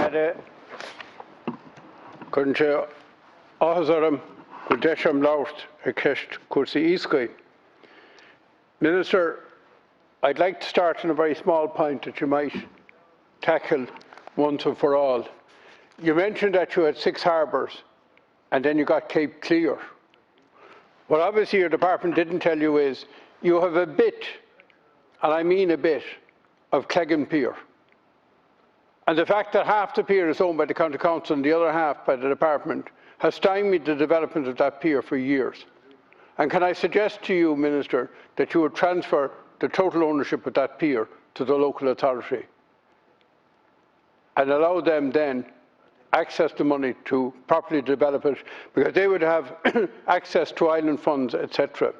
Ada kunje Azaram Kudesham Laust a Kest Kursi Iskay. Minister, I'd like to start on a very small point that you might tackle once and for all. You mentioned that you had 6 harbours and then you got Cape Clear. What obviously your department didn't tell you is you have a bit, and I mean a bit, of Cleggan Pier. And the fact that half the pier is owned by the County Council and the other half by the department has stymied the development of that pier for years. And can I suggest to you, Minister, that you would transfer the total ownership of that pier to the local authority and allow them then access the money to properly develop it, because they would have access to island funds, etc.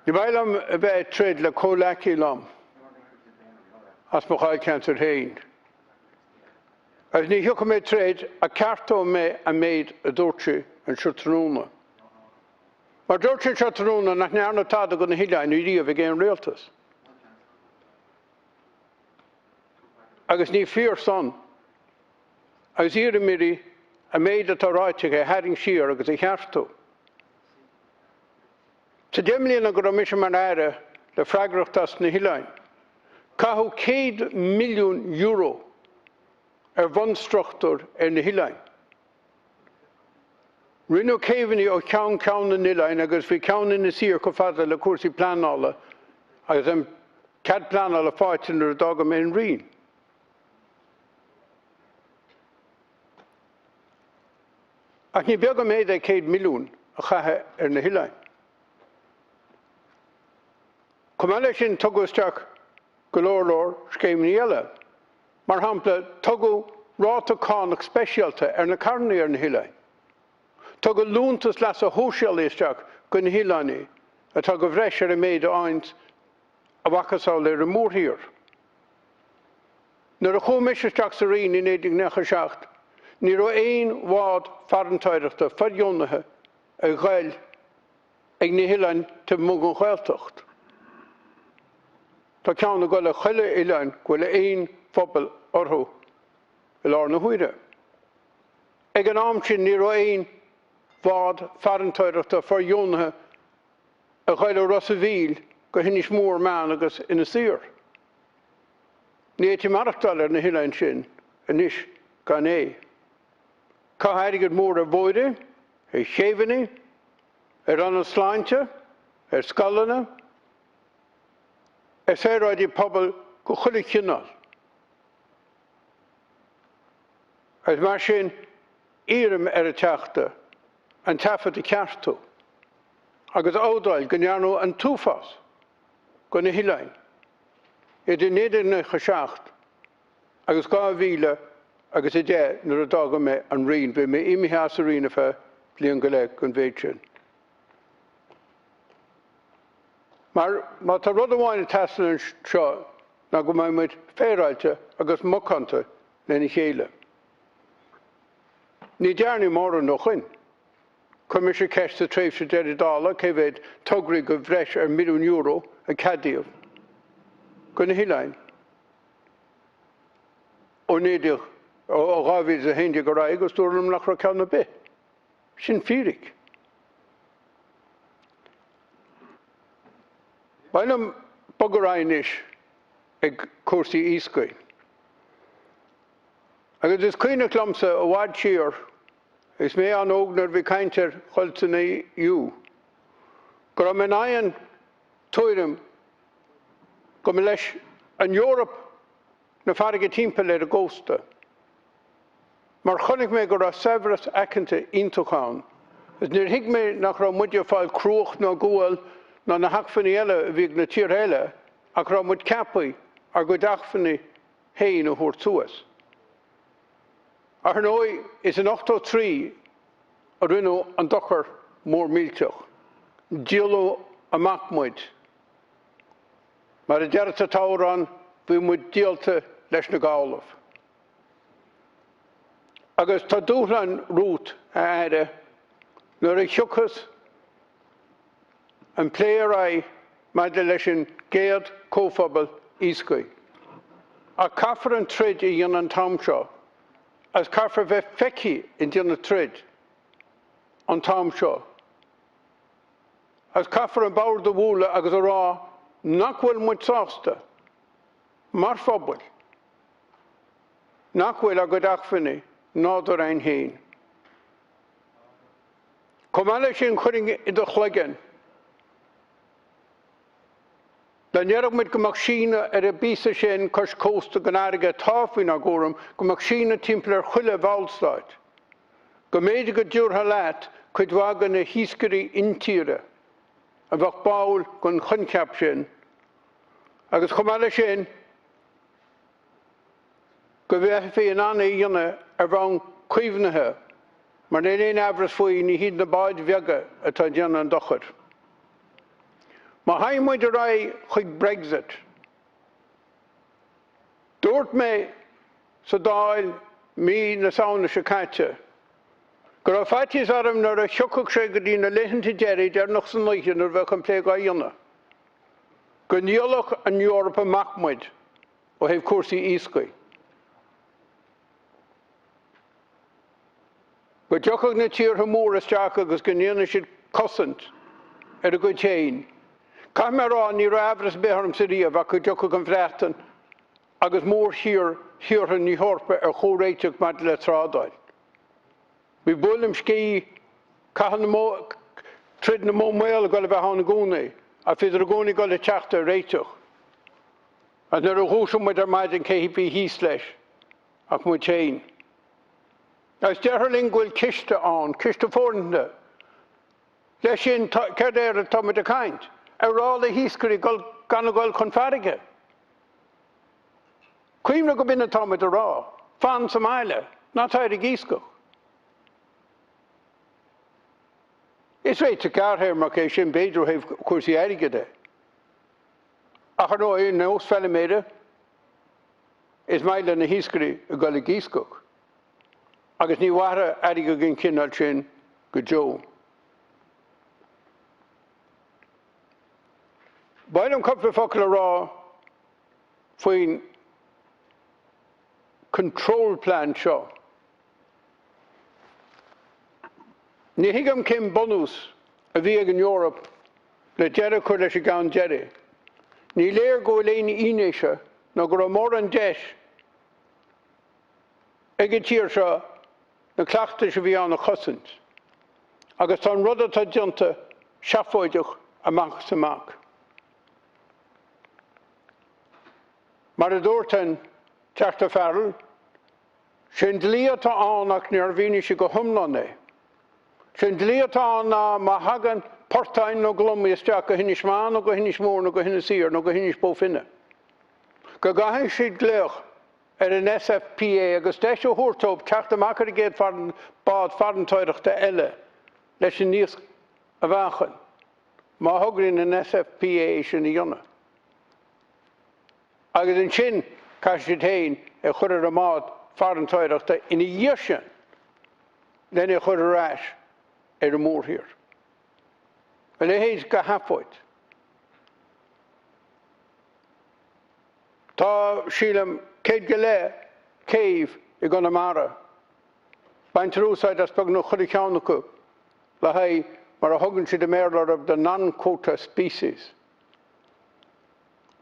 The bailam about trade la colaki lam as machal cancer hain. As ni hukum trade a carto me a made a dorche and shutruna. Maar dorche shutruna nach nearna tada gun hila in udi of again realtas. Agus ni fear son. As here in Miri, a maid at Oireachtas, a herring shear, agus a charto. To Demlin a Gromission Manara, the Oireachtas Nihilain, Cahu €1 million one structure in the Hilain. Rino Cavani o count in Nilain, agus we count in the Seer Cofada, the Cursi Plan alla, as them Cad Plan alla fight in the dog of men reen. Ach ní beag méid ag 100 milliún a chatha na Hilain. Cumala sin tugusteach go leor scéimní eile. Mar hampla tugu ráta cánach speisialta na carnaí na Hilain. Tugu lúntas leas a hóisial isteach go na Hilainní a tugu bhreis a méid a aint a bhacasáil le mór hir. Nuair a chomisisteach sa rion in 1997, ní raibh aon bhád farantáireachta fadionathe a ghail ag na Hilain te mug an chhailtocht. Tá ceann go le chuile Hilain go le aon phobal orthu i lár na huaire. Ag an am sin ní raibh aon bhád farantáireachta fadionathe a ghail ó Rossaville go hinis mór meán agus ina sir. Ní éitim marachtáil ar na Hilain sin inis gan é. Cá hairigid mór a bóide, a chéhanní, ar an sláinte, ar scalana, ar féráidí pobl go chuile cinál. As mar sin írim ar a teachta, an tafad a ceartú, agus ódáil go nearnú an túfas, go na Hilain, idir néidir na chaseacht, agus 2000 agus I dé nuair a dága me an rion, bhí me imithe as a rion fe bliain go le gon bhéid sin. Mar tá rud amháin taslan seo na go mbeidh muid féráilte agus mocánta lena chéile. Ní dearnaí mór an nóchain. Cuimir sé ceist a tréimhse deireadh dála cé bhéid tugraí go bhreis ar €1 milliún a cadíomh go na Hilain. Ó néideach ó gáhíd a héinde go raibh agus dúirim nach ra ceanna bit. Sin fíric. Bailam bogaráinis ag cuasaí íscaí. Agus is cuoine clomsa a bhaid siar, is mé an ógnar bhí caintear chuilta na iú. Go raibh an aon tuairim go mbeidh leis an Eorop na farige timpeall ar a ggósta. Mar chonig mé go raibh severas aicinta iontócháin, is níor thuig mé nach raibh muidir fáil cruach nó gúil nó na hacfannaí eile a bhíag na tír eile, ach raibh muid ceapaí ar go dachfannaí héin a thuairt suas. Ar nói is an 83 a rinne an dochar mór mílteach, díolú amach muid. Mar a dearta táran bhí muid díalta leis na gálamh. Agus tá dúchlan rút a aire nuair a thiocchas an pléir ai maidir leis an géad cóphobal íscaí. a caffar an trid I dhéanamh an tam seo, as caffar bheith feici in dhéanamh trid an tam seo. As caffar an bord de bhúla agus a rá nach bhfuil muid sásta, mar phobal, nach bhfuil agad achmhainní nádar ein héin. Comáile sin chuiring I do chluigeann. Le nearach muid go mbeadh síne ar a bísa sin cos cósta gan airige táfainn a gcóram go mbeadh síne timpeall ar chuile bhallstáid. Go méidir go dúrtha leat chuid bhagan na híoscairí intíre a bheadh báil gon chunceap sin. Agus comáile sin go bheith fé an anna dhéanamh ar bhain cuimhnithe, mar é réon abras faoi ní híad na báid bheaga atá déanamh an dochar. Má haid muid a raibh chuig Brexit. Dúirt mé sa Dáil mí na samhna sa caite, go raibh faightíos orm nar a seochadh sé go dtí na leithinta deiread ar nach san luighe nar bheadh an pléag a dhéanamh. Go níolach an Eorpa amach muid ó thaobh cuasaí íoscaí. Go deochadh na tíortha mór isteach agus go ndéanamh siad cosint ar a go téin. Caith mé rá ní ra abras bearm sa riamh ach go deochadh an bhreatain agus mór thiortha ní Eorpa ar chóréiteach mad le trádáil. Bhí bualim scí caitheann na trid na mó méal go le bheith tháina gúnaí a féidir a gúnaí go le teachta réiteach. As nar a dhúsam muid ar maidin céhí híos leis ach muid téin. As dearthaling bhfuil ciste an, ciste fórnta. Leis sin ceir éire tá muid a caint. Ar rá le híoscairí gan gáil chun farige. Cuimhne go bine tá muid a rá, fan sa maile, ná táir a gíoscach. Is réite cearthair mar cé sin beidir thaobh cuasaí airige de. Ach ar nó na os fellile méide, is maile na híoscairí a gáil a gíoscach. Agus ní bhara airige gin cinál sin go deo. Bailm cupfa focail rá faoin control plan seo. Ní hiagam cin bonús a bhí ag an Eorp le deireadh chuir leis a gceann deireadh. Ní léir go bhfuil éon ínéise nó go raibh mór an deis ag an tír seo na cleachtais a bhí anna chosint. Agus tá an rud atá dionta seafóideach amach samach. Mar a dúirtean teachta fearil, sin dlí atá annach níor bhíonn sé go thomlan é. Sin dlí atá ná má hagan portáin nó glumí isteach go hinnis máin nó go hinnis mór nó go hinnis sír nó go hinnis bófinne. Go gaithfidh siad gléoch ar an SFPA agus deis ó thuairteoibh teachta amach ar a géad bád farantóireachta eile leis an níos a bhachan. Má thugrainn an SFPA sin i dhéanamh. Agus an sin cai siad féin a chur ar a mád farantóireachta ina dhiaise lena chur arás ar a mór hir. Well, é héad go hapóid. Tá sílam céad go le céimh I Conamara. Baint rúsáid as bag nó chud ceannacha le haid mar a thugann siad a méarlar of the non-quota species.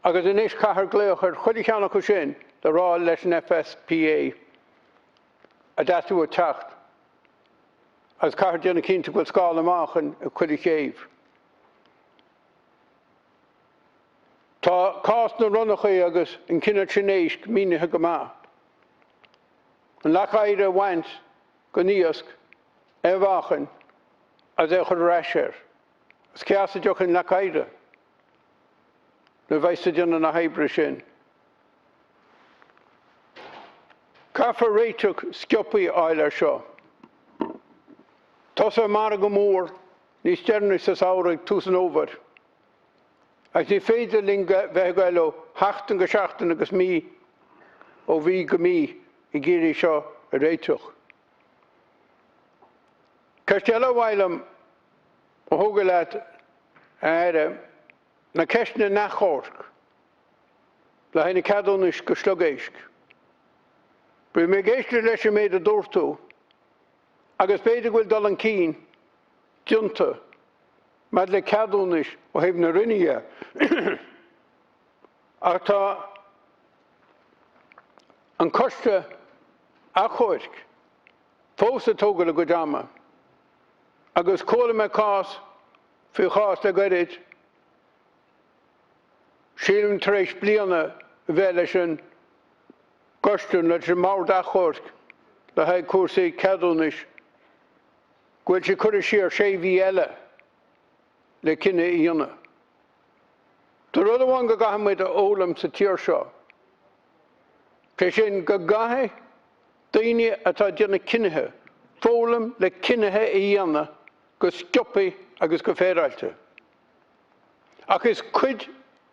Agus inis caithear gléoch ar chud ceannacha sin de rá leis an FSPA a datú a teacht. As caithear déanana cinnte go scáil amach an chud céimh. Tá cás na runnacha agus an cinnead sinnéis mínithe go maith. An lechaide bhaint go níosc bhachan as é chud reisir. As ceasa deoch an lechaide na bhaiste déanana na heibre sin. Cafa réiteach scioppaí áilir seo. Tosa mar go mór níos dearna sa saoraigh tús an óbhar. Ag ní féidir ling bheith gael ó 8 go 7 agus mí ó bhí go mí I géirí seo a réiteach. Casteala bhailim ó thóga leat aire na ceisna nachchóirc le haine cadúnis go slugéisk. Brí mé géiste leis méid a dúirtú, agus beidir bhfuil dul an cín, dianta, mad le cadúnis ó thaobh na rinne. Ach tá an coiste a chuirc, fós a tóga le go dama, agus cóla me cás fi chás le gairid, sílim tar éis bliana bheith leis an coistún leis an már a chuirc, le haid cuasaí cadúnis, gwyl si cwrdd siar sé fi eile le cinna I dhéanamh. Tá rud amháin go gahamid a ólam sa tír seo. Tá sin go gathe daoine atá déanana cinnithe, fólam le cinnithe I dhéanamh go stiopaí agus go féráilte. Ach is cuid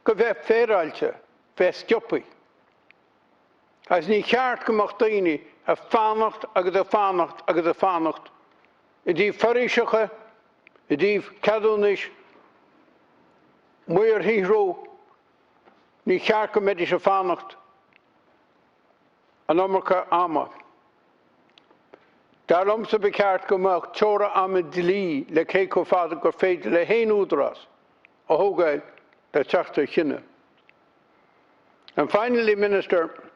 go bheith féráilte, bheith stiopaí. As ní cheart gomach daoine a fánacht agus a fánacht agus a fánacht, I dtí faríseacha, I dtí cadúnis, muir híhró, ní cheart go méid is a fánacht, an omarcha ama. Dar lomsa be ceart gomach teora ama dilí le cé go fada gur féidir le héin údras, a hógail le teachta chinne. And finally, Minister,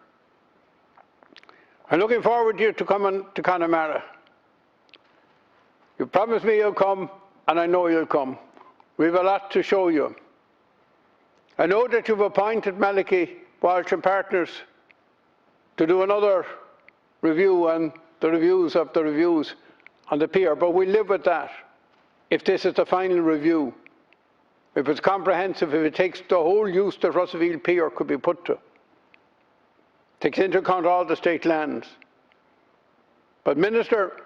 I'm looking forward to you to come to Connemara. You promised me you'll come, and I know you'll come. We have a lot to show you. I know that you've appointed Malachy Walsh and Partners to do another review and the reviews of the reviews on the pier, but we live with that. If this is the final review, if it's comprehensive, if it takes the whole use that Russellville Pier could be put to, takes into account all the state lands. But Minister,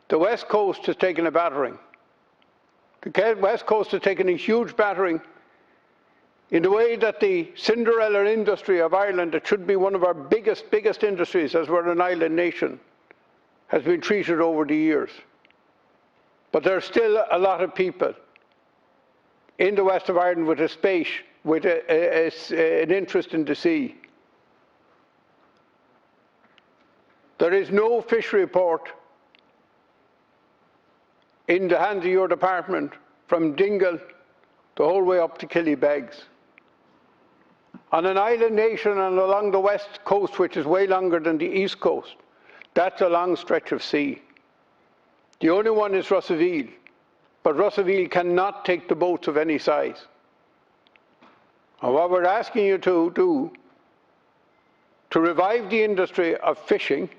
the West Coast has taken a battering. The West Coast has taken a huge battering in the way that the Cinderella industry of Ireland, that should be one of our biggest industries as we're an island nation, has been treated over the years. But there are still a lot of people in the west of Ireland with a space, with an interest in the sea. There is no fishery report in the hands of your department from Dingle the whole way up to Killybegs. On an island nation and along the west coast, which is way longer than the east coast, that's a long stretch of sea. The only one is Russellville, but Russellville cannot take the boats of any size. And what we're asking you to do, to revive the industry of fishing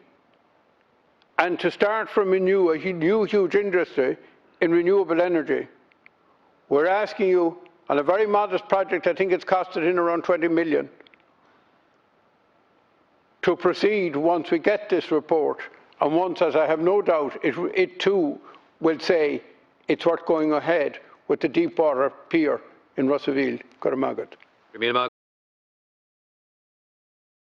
and to start from a new huge industry in renewable energy, we're asking you, on a very modest project, I think it's costed in around 20 million, to proceed once we get this report, and once, as I have no doubt, it too will say it's worth going ahead with the deep water pier in Russellville, Cormagat.